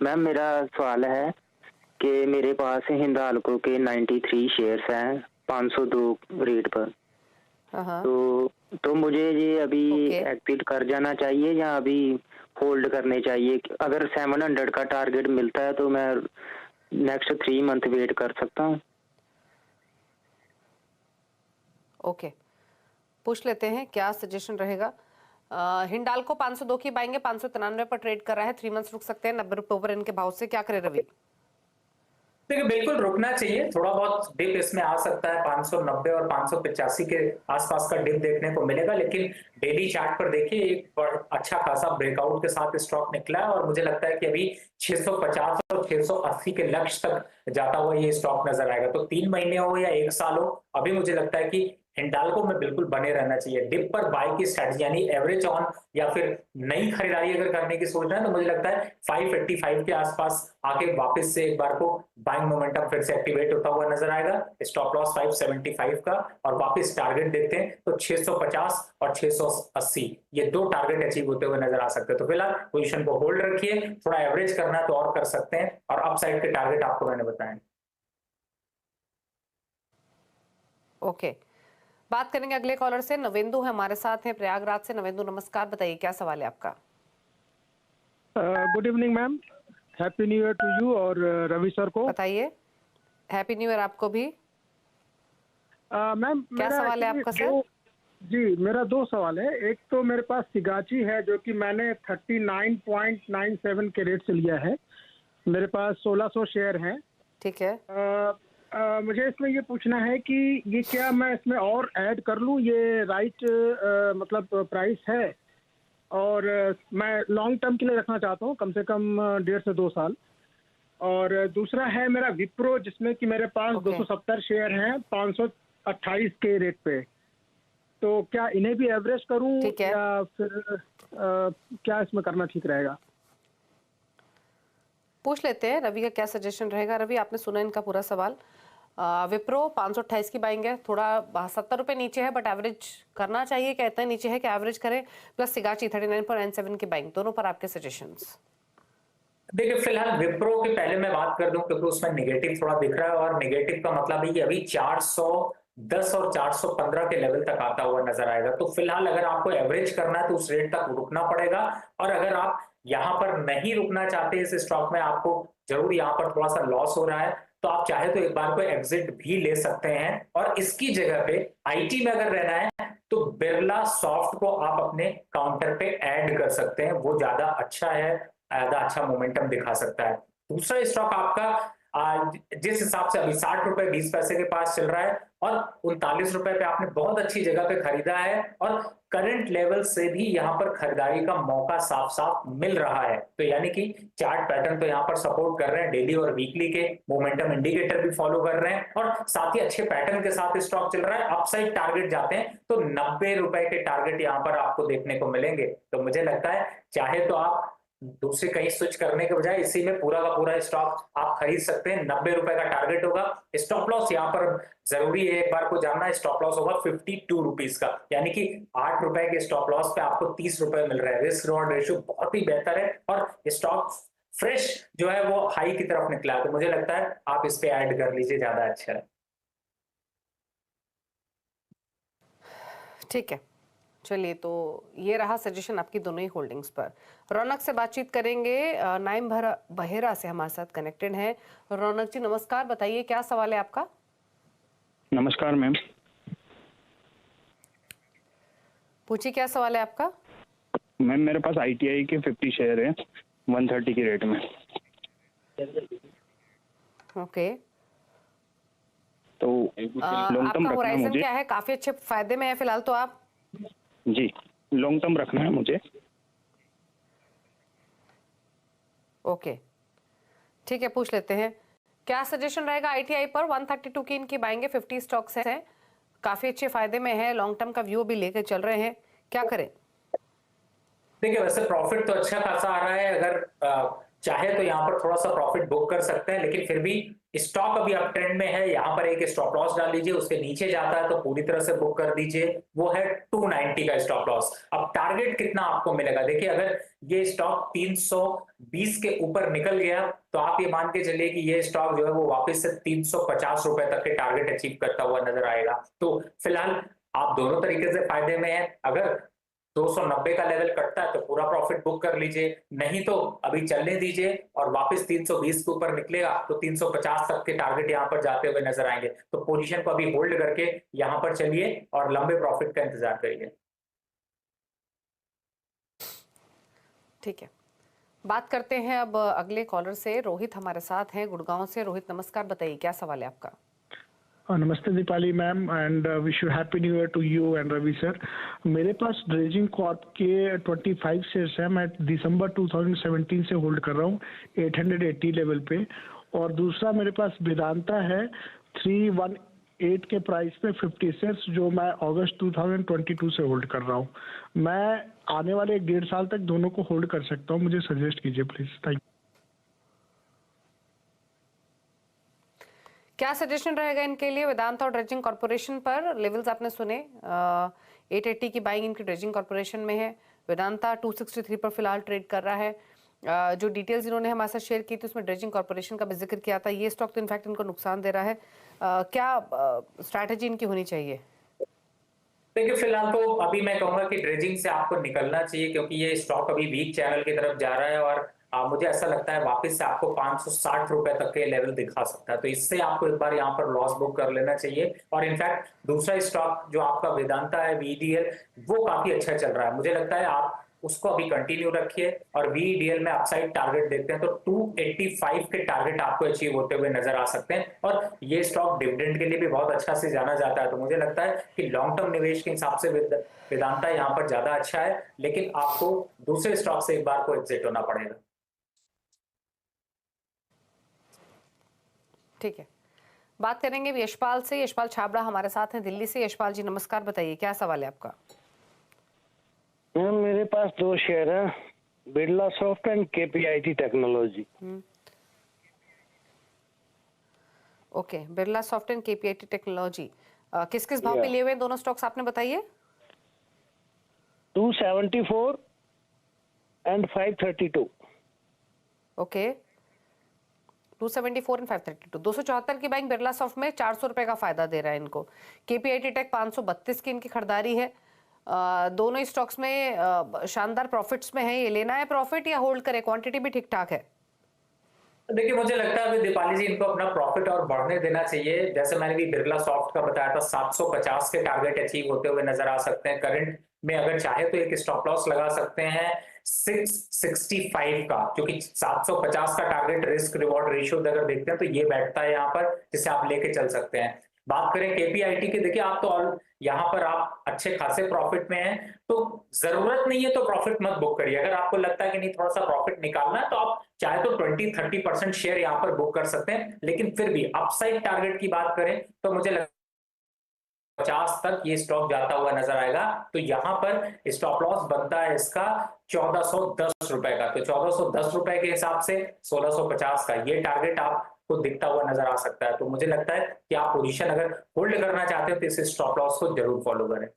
Ma'am मेरा सवाल है कि मेरे पास हिंदाल्को के 93 शेयर्स हैं 502 रेट पर। हाँ हाँ। तो मुझे ये अभी ओके। एग्जिट कर जाना चाहिए या अभी होल्ड करने चाहिए? अगर 700 का टारगेट मिलता है तो मैं नेक्स्ट 3 मंथ वेट कर सकता हूँ। ओके, पूछ लेते हैं क्या सजेशन रहेगा। हिंडाल्को 502 की बाएंगे, 593 पर ट्रेड कर रहा है, 3 मंथ्स रुक सकते हैं 90 रुपए ओवर इनके भाव से। क्या करे रवि? देखिए बिल्कुल रुकना चाहिए, थोड़ा बहुत डिप इसमें आ सकता है, 590 और 585 के आसपास का डिप देखने को मिलेगा, लेकिन डेली चार्ट पर देखिए एक अच्छा खासा ब्रेकआउट के साथ स्टॉक निकला है और मुझे लगता है कि अभी 650 और 680 के लक्ष्य तक जाता हुआ ये स्टॉक नजर आएगा। तो 3 महीने हो या 1 साल हो, अभी मुझे लगता है कि हिंडाल्को में बिल्कुल बने रहना चाहिए। डिप पर बाय की स्ट्रेटजी यानी एवरेज ऑन या फिर नई खरीदारी अगर करने की सोच रहे हैं तो मुझे लगता है 585 के आसपास आके वापस से एक बार को बाइंग मोमेंटम फिर से एक्टिवेट होता हुआ नजर आएगा। स्टॉप लॉस 575 का और वापस टारगेट देखते हैं तो 650 और 680, ये 2 टारगेट अचीव होते हुए नजर आ सकते हैं। तो फिलहाल पोजीशन को होल्ड रखिए, थोड़ा एवरेज करना है तो और कर सकते हैं, और अपसाइड के टारगेट आपको मैंने बताए। ओके, बात करेंगे अगले कॉलर से। नवेंदु है हमारे साथ हैं प्रयागराज से। नवेंदु नमस्कार, बताइए क्या सवाल है आपका? Good evening ma'am, happy new year to you और रवि सर को। बताइए। हैप्पी न्यू ईयर आपको भी। मैम क्या सवाल है आपका सर? जी मेरा 2 सवाल है। एक तो मेरे पास सिगाची है जो कि मैंने 39.97 के रेट से लिया है। मेरे पास 1600 शेयर हैं। ठीक है। मुझे इसमें ये पूछना है कि ये क्या मैं इसमें और ऐड कर लूँ, ये राइट मतलब प्राइस है? और मैं लॉन्ग टर्म के लिए रखना चाहता हूँ, कम से कम 1.5 से 2 साल। और दूसरा है मेरा विप्रो, जिसमें कि मेरे पास 270 शेयर हैं 528 के रेट पे। तो क्या इन्हें भी एवरेज करूं या फिर क्या इसमें करना ठीक रहेगा? पूछ लेते हैं रवि का क्या सजेशन रहेगा। रवि, आपने सुना इनका पूरा सवाल। विप्रो 528 की बाइंग है, थोड़ा 70 रुपए नीचे है बट एवरेज करना चाहिए। क्या इतना नीचे है कि एवरेज करें? प्लस सिगाची 39.97 की बाइंग, दोनों पर आपके सजेशंस। देखिए फिलहाल विप्रो के पहले मैं बात कर दूं क्योंकि उसमें नेगेटिव थोड़ा दिख रहा है, और नेगेटिव का मतलब है कि अभी 410 और 415 के लेवल तक आता हुआ नजर आएगा। तो फिलहाल अगर आपको एवरेज करना है तो उस रेट तक रुकना पड़ेगा, और अगर आप यहां पर नहीं रुकना चाहते इस स्टॉक में, आपको जरूर यहां पर थोड़ा सा लॉस हो रहा है, तो आप चाहे तो एक बार को एग्जिट भी ले सकते हैं। और इसकी जगह पे आईटी में अगर रहना है तो बिरला सॉफ्ट को आप अपने काउंटर पे ऐड कर सकते हैं, वो ज्यादा अच्छा है, ज्यादा अच्छा मोमेंटम दिखा सकता है। दूसरा स्टॉक आपका जिस हिसाब से अभी 60 रुपए 20 पैसे के पास चल रहा है और 39 रुपए पे आपने बहुत अच्छी जगह पे खरीदा है, और करंट लेवल से भी यहां पर खरीदारी का मौका साफ साफ मिल रहा है। तो यानी कि चार्ट पैटर्न तो यहां पर सपोर्ट कर रहे हैं, डेली और वीकली के मोमेंटम इंडिकेटर भी फॉलो कर रहे हैं, और साथ ही अच्छे पैटर्न के साथ स्टॉक चल रहा है। अपसाइड टारगेट जाते हैं तो 90 रुपए के टारगेट यहां पर आपको देखने को मिलेंगे। तो मुझे लगता है चाहे तो आप दूसरे कहीं स्विच करने के बजाय इसी में पूरा का पूरा स्टॉक आप खरीद सकते हैं। 90 रुपए का टारगेट होगा। स्टॉप लॉस यहाँ पर जरूरी है एक बार को जानना, स्टॉप लॉस होगा 52 रुपीज का, यानी कि 8 रुपए के स्टॉप लॉस पे आपको 30 रुपए मिल रहा है। रिस्क रिवॉर्ड रेशियो बहुत ही बेहतर है, और स्टॉक फ्रेश जो है वो हाई की तरफ निकला है। तो मुझे लगता है आप इस पे ऐड कर लीजिए, ज्यादा अच्छा है। ठीक है, चलिए तो ये रहा सजेशन आपकी दोनों ही होल्डिंग्स पर। रौनक से बातचीत करेंगे। नाइम बहेरा से हमारे साथ कनेक्टेड हैं। रौनक जी नमस्कार, बताइए क्या सवाल है आपका? नमस्कार मैम। पूछिए क्या सवाल है आपका? मैम मेरे पास ITI के 50 शेयर हैं 130 की रेट में। ओके, तो लॉन्ग टर्म आपका रखना है होराइजन मुझे। क्या है? काफी अच्छे फायदे में है फिलहाल तो आप। जी लॉन्ग टर्म रखना है मुझे। ओके ठीक है, पूछ लेते हैं क्या सजेशन रहेगा ITI पर। 132 की इनकी बाइंग है, 50 स्टॉक्स हैं, काफी अच्छे फायदे में है, लॉन्ग टर्म का व्यू भी लेकर चल रहे हैं, क्या करें? देखिए वैसे प्रॉफिट तो अच्छा खासा आ रहा है। अगर चाहे तो यहाँ पर थोड़ा सा प्रॉफिट बुक कर सकते हैं, लेकिन फिर भी स्टॉक अभी अप ट्रेंड में है। यहाँ पर एक स्टॉप लॉस डाल लीजिए, उसके नीचे जाता है तो पूरी तरह से बुक कर दीजिए, वो है 290 का स्टॉप लॉस। अब टारगेट कितना आपको मिलेगा, देखिए अगर ये स्टॉक 320 के ऊपर निकल गया तो आप ये मान के चलिए कि ये स्टॉक जो है वो वापस से 350 रुपए तक के टारगेट अचीव करता हुआ नजर आएगा। तो फिलहाल आप दोनों तरीके से फायदे में है। अगर 290 का लेवल कटता है तो पूरा प्रॉफिट बुक कर लीजिए, नहीं तो अभी चलने दीजिए और वापस 320 के ऊपर निकलेगा तो 350 तक के टारगेट यहां पर जाते हुए नजर आएंगे। तो पोजीशन को अभी होल्ड करके यहां पर चलिए और लंबे प्रॉफिट का इंतजार करिए। ठीक है, बात करते हैं अब अगले कॉलर से। रोहित हमारे साथ हैं गुड़गांव से। रोहित नमस्कार, बताइए क्या सवाल है आपका। नमस्ते Deepali ma'am, and wish you happy new year to you and Ravi sir. मेरे पास ड्रेजिंग कॉर्प के 25 शेयर्स हैं। मैं दिसंबर 2017 से होल्ड कर रहा हूँ 880 लेवल पे। और दूसरा मेरे पास वेदांता है 318 के प्राइस पे 50 शेयर्स, जो मैं अगस्त 2022 से होल्ड कर रहा हूँ। मैं आने वाले 1.5 साल तक दोनों को होल्ड कर सकता हूँ, मुझे सजेस्ट कीजिए प्लीज। Thank you. क्या सजेशन रहेगा इनके लिए? वेदांता और ड्रेजिंग कॉर्पोरेशन पर लेवल्स आपने सुने, 880 की बाइंग इनकी ड्रेजिंग कॉर्पोरेशन में है। वेदांता 263 पर फिलहाल ट्रेड कर रहा है। जो डिटेल्स इन्होंने हमारे साथ शेयर की थी उसमें ड्रेजिंग कॉर्पोरेशन का भी जिक्र किया था। ये स्टॉक तो इनफैक्ट इनको नुकसान दे रहा है। क्या स्ट्रैटेजी इनकी होनी चाहिए? देखिए फिलहाल तो अभी मैं कहूंगा कि ड्रेजिंग से आपको निकलना चाहिए, क्योंकि ये स्टॉक अभी वीक चैनल की तरफ जा रहा है और मुझे ऐसा लगता है वापस से आपको 560 रुपए तक के लेवल दिखा सकता है। तो इससे आपको एक बार यहाँ पर लॉस बुक कर लेना चाहिए। और इनफैक्ट दूसरा स्टॉक जो आपका वेदांता है VDL, वो काफी अच्छा चल रहा है। मुझे लगता है आप उसको अभी कंटिन्यू रखिए और VDL में अपसाइड टारगेट देखते हैं तो 285 के टारगेट आपको अचीव होते हुए नजर आ सकते हैं। और ये स्टॉक डिविडेंड के लिए भी बहुत अच्छा से जाना जाता है। तो मुझे लगता है कि लॉन्ग टर्म निवेश के हिसाब से वेदांता यहाँ पर ज्यादा अच्छा है, लेकिन आपको दूसरे स्टॉक से एक बार को एग्जिट होना पड़ेगा। ठीक है, बात करेंगे यशपाल से। यशपाल छाबड़ा हमारे साथ हैं दिल्ली से। यशपाल जी नमस्कार, बताइए क्या सवाल है आपका। मैम मेरे पास 2 शेयर है, Birla soft and KPIT technology. Okay, Birla soft and KPIT technology किस किस भाव पे लिए हुए दोनों स्टॉक्स आपने बताइए। 274 एंड 532। Okay, 274 and 532। 274 की बाइंग बिरला सॉफ्ट में 400 रुपए का फायदा दे रहा है इनको। KPIT टेक 532 की इनकी खरीदारी है। दोनों ही स्टॉक्स में शानदार प्रॉफिट्स में है। ये लेना है प्रॉफिट या होल्ड करें? क्वांटिटी भी ठीक ठाक है। देखिए मुझे लगता है अभी दीपाली जी इनको अपना प्रॉफिट और बढ़ने देना चाहिए। जैसे मैंने भी बिरला सॉफ्ट का बताया था, 750 के टारगेट अचीव होते हुए नजर आ सकते हैं। करंट में अगर चाहे तो एक स्टॉप लॉस लगा सकते हैं 665 का, क्योंकि 750 का टारगेट रिस्क रिवॉर्ड रेशियो अगर देखते हैं तो ये बैठता है यहाँ पर, जिसे आप लेके चल सकते हैं। बात करें KPIT की, देखिए आप तो यहाँ पर आप अच्छे खासे प्रॉफिट में हैं, तो जरूरत नहीं है तो प्रॉफिट मत बुक करिए। अगर आपको लगता है कि नहीं थोड़ा सा प्रॉफिट निकालना है तो आप चाहे तो 20-30% शेयर यहाँ पर बुक कर सकते हैं। लेकिन फिर भी अपसाइड टारगेट की बात करें तो मुझे लगता 50 तक ये स्टॉक जाता हुआ नजर आएगा। तो यहां पर स्टॉप लॉस बनता है इसका 1410 रुपए का। तो 1410 रुपए के हिसाब से 1650 का ये टारगेट आपको दिखता हुआ नजर आ सकता है। तो मुझे लगता है कि आप पोजीशन अगर होल्ड करना चाहते हैं तो इस स्टॉप लॉस को जरूर फॉलो करें।